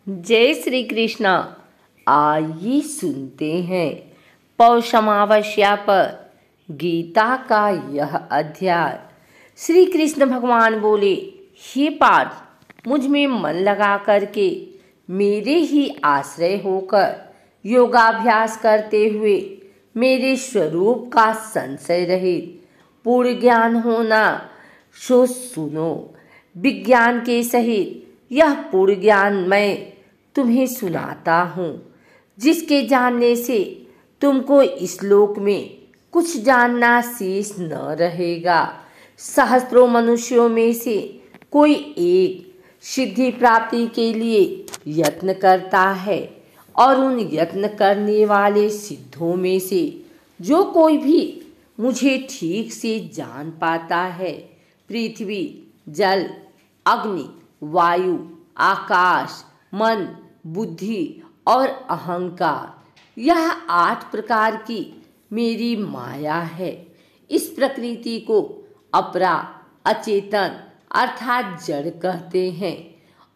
जय श्री कृष्णा। आइए सुनते हैं पौष अमावस्या पर गीता का यह अध्याय। श्री कृष्ण भगवान बोले, हे पार्थ, मुझ में मन लगा करके मेरे ही आश्रय होकर योगाभ्यास करते हुए मेरे स्वरूप का संशय रहित पूर्ण ज्ञान होना सो सुनो। विज्ञान के सहित यह पूर्ण ज्ञान मैं तुम्हें सुनाता हूँ, जिसके जानने से तुमको इस लोक में कुछ जानना शेष न रहेगा। सहस्त्रों मनुष्यों में से कोई एक सिद्धि प्राप्ति के लिए यत्न करता है, और उन यत्न करने वाले सिद्धों में से जो कोई भी मुझे ठीक से जान पाता है, पृथ्वी, जल, अग्नि, वायु, आकाश, मन, बुद्धि और अहंकार, यह 8 प्रकार की मेरी माया है। इस प्रकृति को अपरा, अचेतन अर्थात जड़ कहते हैं।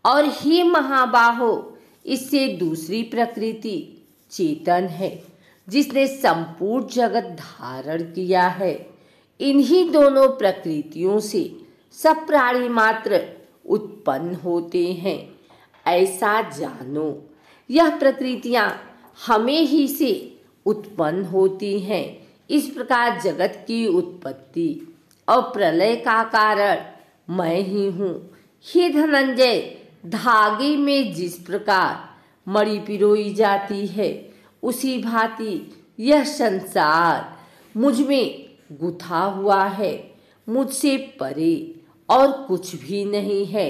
और हे महाबाहो, इससे दूसरी प्रकृति चेतन है, जिसने संपूर्ण जगत धारण किया है। इन्हीं दोनों प्रकृतियों से सब प्राणी मात्र उत्पन्न होते हैं, ऐसा जानो। यह प्रकृतियां हमें ही से उत्पन्न होती हैं। इस प्रकार जगत की उत्पत्ति और प्रलय का कारण मैं ही हूँ। हे धनंजय, धागे में जिस प्रकार मणि पिरोई जाती है, उसी भांति यह संसार मुझ में गुथा हुआ है। मुझसे परे और कुछ भी नहीं है।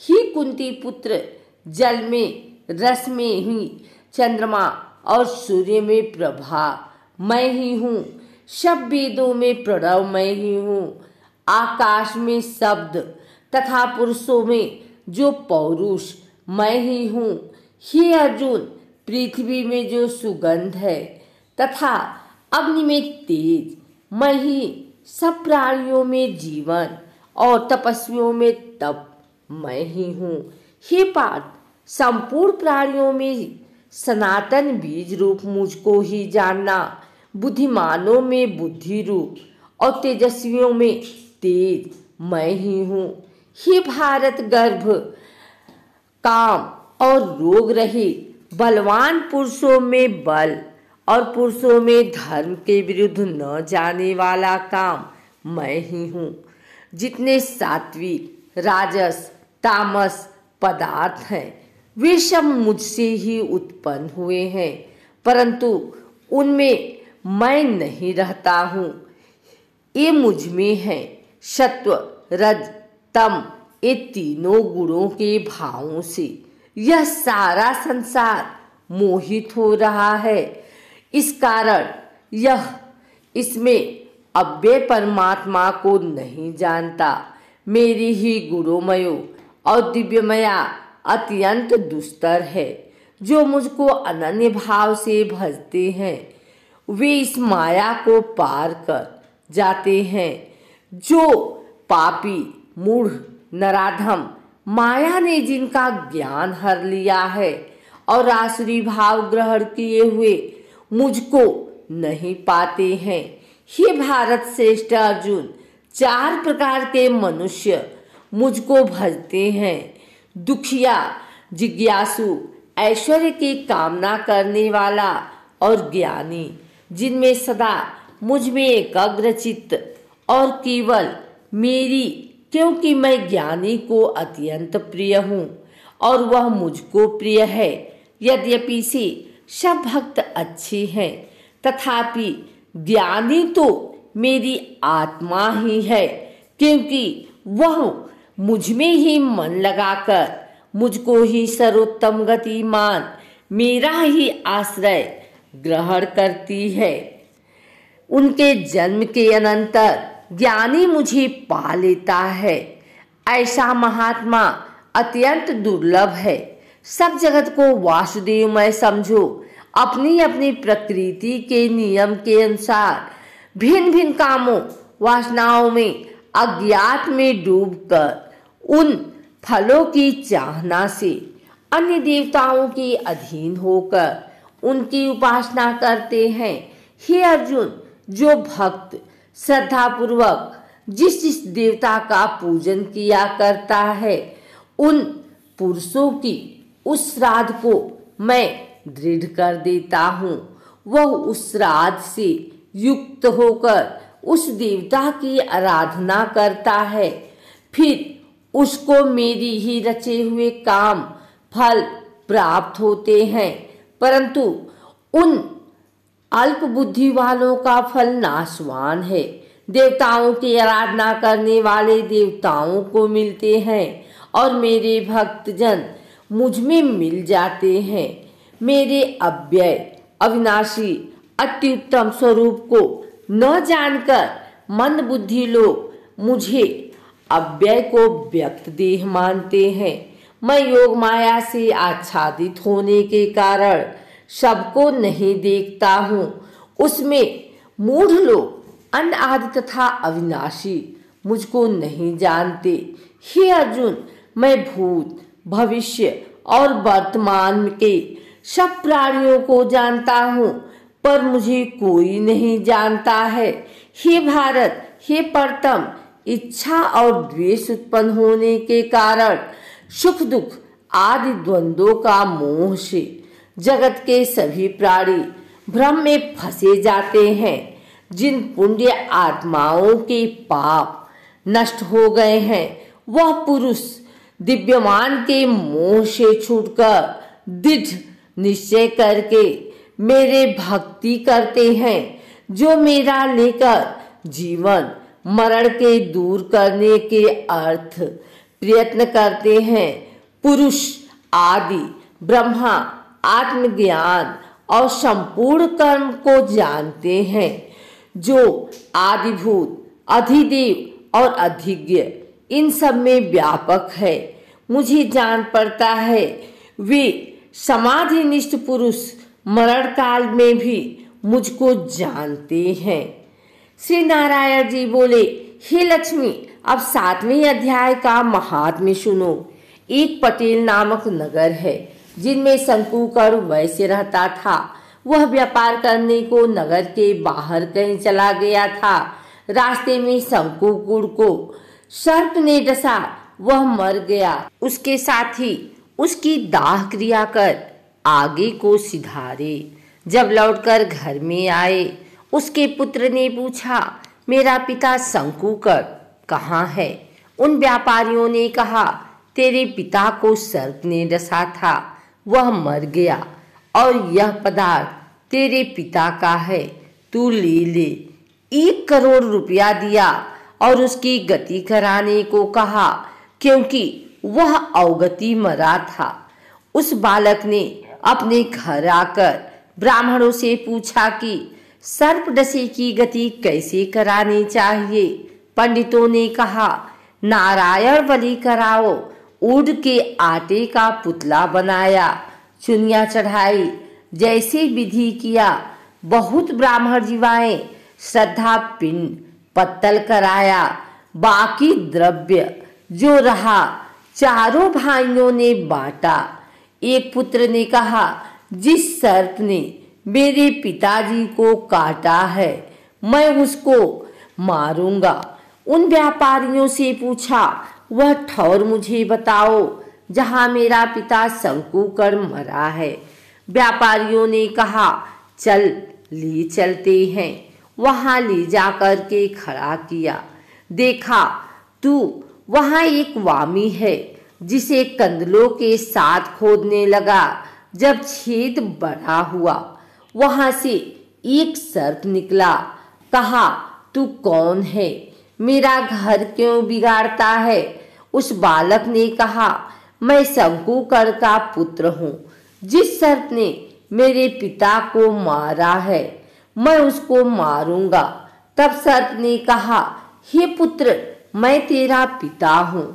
हे कुंती पुत्र, जल में, रस में ही चंद्रमा और सूर्य में प्रभा मैं ही हूँ। सब वेदों में प्रणव मैं ही हूँ। आकाश में शब्द तथा पुरुषों में जो पौरुष मैं ही हूँ। हे अर्जुन, पृथ्वी में जो सुगंध है तथा अग्नि में तेज मैं ही। सब प्राणियों में जीवन और तपस्वियों में तप मैं ही हूँ। हे पार्थ, संपूर्ण प्राणियों में सनातन बीज रूप मुझको ही जानना। बुद्धिमानों में बुद्धि रूप और तेजस्वियों में तेज मैं ही हूँ। हे भारत, गर्भ, काम और रोग रहित बलवान पुरुषों में बल और पुरुषों में धर्म के विरुद्ध न जाने वाला काम मैं ही हूँ। जितने सात्विक, राजस, तामस पदार्थ हैं, वे सब मुझसे ही उत्पन्न हुए हैं, परंतु उनमें मैं नहीं रहता हूँ। ये मुझ में है। सत्व, रज, तम, ये तीनों गुणों के भावों से यह सारा संसार मोहित हो रहा है। इस कारण यह इसमें अव्यय परमात्मा को नहीं जानता। मेरी ही गुणोमयो और दिव्यमया अत्यंत दुस्तर है। जो मुझको अनन्य भाव से भजते हैं, वे इस माया को पार कर जाते हैं। जो पापी, मूढ़, नराधम माया ने जिनका ज्ञान हर लिया है और आसुरी भाव ग्रहण किए हुए मुझको नहीं पाते हैं। हे भारत श्रेष्ठ अर्जुन, 4 प्रकार के मनुष्य मुझको भजते हैं। दुखिया, जिज्ञासु, ऐश्वर्य की कामना करने वाला और ज्ञानी, जिनमें सदा मुझ में एकाग्र चित्त और केवल मेरी, क्योंकि मैं ज्ञानी को अत्यंत प्रिय हूँ और वह मुझको प्रिय है। यद्यपि से सब भक्त अच्छे हैं, तथापि ज्ञानी तो मेरी आत्मा ही है, क्योंकि वह मुझ में ही मन लगाकर मुझको ही सर्वोत्तम गति मान मेरा ही आश्रय ग्रहण करती है। उनके जन्म के अनंतर ज्ञानी मुझे पा लेता है। ऐसा महात्मा अत्यंत दुर्लभ है। सब जगत को वासुदेवमय समझो। अपनी अपनी प्रकृति के नियम के अनुसार भिन्न भिन्न कामों, वासनाओं में अज्ञात में डूबकर उन फलों की चाहना से अन्य देवताओं के अधीन होकर उनकी उपासना करते हैं। हे अर्जुन, जो भक्त श्रद्धापूर्वक जिस जिस देवता का पूजन किया करता है, उन पुरुषों की उस श्राद्ध को मैं दृढ़ कर देता हूँ। वह उस श्राद्ध से युक्त होकर उस देवता की आराधना करता है, फिर उसको मेरी ही रचे हुए काम फल प्राप्त होते हैं। परंतु उन अल्प बुद्धि वालों का फल नाशवान है। देवताओं की आराधना करने वाले देवताओं को मिलते हैं और मेरे भक्तजन मुझ में मिल जाते हैं। मेरे अव्यय अविनाशी अति उत्तम स्वरूप को न जानकर मंद बुद्धि लोग मुझे अव्यय को व्यक्त देह मानते हैं। मैं योग माया से आच्छादित होने के कारण सबको नहीं देखता हूँ। उसमें मूढ़ लोग अनादि तथा अविनाशी मुझको नहीं जानते। हे अर्जुन, मैं भूत भविष्य और वर्तमान के सब प्राणियों को जानता हूँ, पर मुझे कोई नहीं जानता है। हे भारत, हे परतम, इच्छा और द्वेष उत्पन्न होने के कारण सुख दुख आदि द्वंद्वों का मोह से जगत के सभी प्राणी भ्रम में फंसे जाते हैं। जिन पुण्य आत्माओं के पाप नष्ट हो गए हैं, वह पुरुष दिव्यमान के मोह से छूटकर दृढ़ निश्चय करके मेरे भक्ति करते हैं। जो मेरा लेकर जीवन मरण के दूर करने के अर्थ प्रयत्न करते हैं, पुरुष आदि ब्रह्मा आत्मज्ञान और संपूर्ण कर्म को जानते हैं। जो आदिभूत अधिदेव और अधिज्ञ इन सब में व्यापक है, मुझे जान पड़ता है। वे समाधिनिष्ठ पुरुष मरण काल में भी मुझको जानते हैं। श्री नारायण जी बोले, हे लक्ष्मी, अब 7वें अध्याय का महात्म्य सुनो। एक पटेल नामक नगर है जिनमें शंकुकर वैश्य रहता था। वह व्यापार करने को नगर के बाहर कहीं चला गया था। रास्ते में शंकुकुड़ को सर्प ने डसा, वह मर गया। उसके साथी उसकी दाह क्रिया कर आगे को सिधारे। जब लौटकर घर में आए, उसके पुत्र ने पूछा, मेरा पिता शंकुकर कहाँ है? उन व्यापारियों ने कहा, तेरे पिता को सर्प ने डसा था, वह मर गया और यह पदार्थ तेरे पिता का है, तू ले ले। 1 करोड़ रुपया दिया और उसकी गति कराने को कहा, क्योंकि वह अवगति मरा था। उस बालक ने अपने घर आकर ब्राह्मणों से पूछा कि सर्प डसे की गति कैसे करानी चाहिए। पंडितों ने कहा, नारायण बलि कराओ। ऊद के आटे का पुतला बनाया, चुनिया चढ़ाई, जैसे विधि किया। बहुत ब्राह्मण जीवाएं श्रद्धा पिंड पत्तल कराया। बाकी द्रव्य जो रहा चारों भाइयों ने बांटा। एक पुत्र ने कहा, जिस सर्प ने मेरे पिताजी को काटा है, मैं उसको मारूंगा। उन व्यापारियों से पूछा, वह ठौर मुझे बताओ जहां मेरा पिता शंकुकर मरा है। व्यापारियों ने कहा, चल ले चलते हैं। वहां ले जाकर के खड़ा किया। देखा तू वहां एक वामी है, जिसे कंदलों के साथ खोदने लगा। जब छेद बड़ा हुआ, वहां से एक सर्प निकला। कहा, तू कौन है? मेरा घर क्यों बिगाड़ता है? उस बालक ने कहा, मैं शंकुकर का पुत्र हूँ। जिस सर्प ने मेरे पिता को मारा है, मैं उसको मारूंगा। तब सर्प ने कहा, हे पुत्र, मैं तेरा पिता हूँ।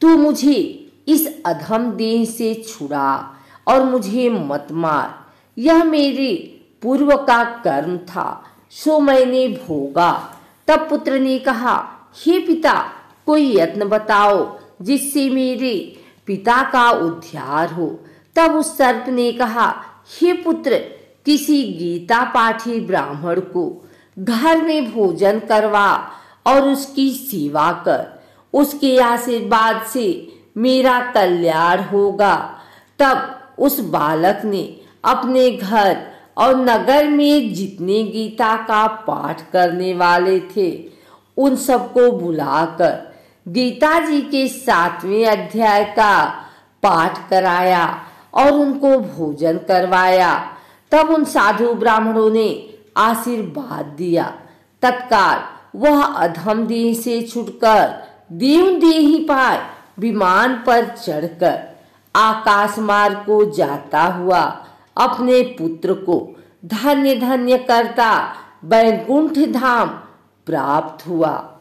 तू मुझे इस अधम देह से छुड़ा और मुझे मत मार। यह मेरे पूर्व का कर्म था, सो मैंने भोगा। तब पुत्र ने कहा, हे पिता, कोई यत्न बताओ जिससे मेरे पिता का उद्धार हो। तब उस सर्प ने कहा, हे पुत्र, किसी गीता पाठी ब्राह्मण को घर में भोजन करवा और उसकी सेवा कर, उसके आशीर्वाद से मेरा कल्याण होगा। तब उस बालक ने अपने घर और नगर में जितने गीता का पाठ करने वाले थे उन सबको बुलाकर गीता जी के 7वें अध्याय का पाठ कराया और उनको भोजन करवाया। तब उन साधु ब्राह्मणों ने आशीर्वाद दिया। तत्काल वह अधम देह से छुटकर देव देही पाए विमान पर चढ़कर आकाश मार्ग को जाता हुआ अपने पुत्र को धन्य धन्य करता वैकुंठ धाम प्राप्त हुआ।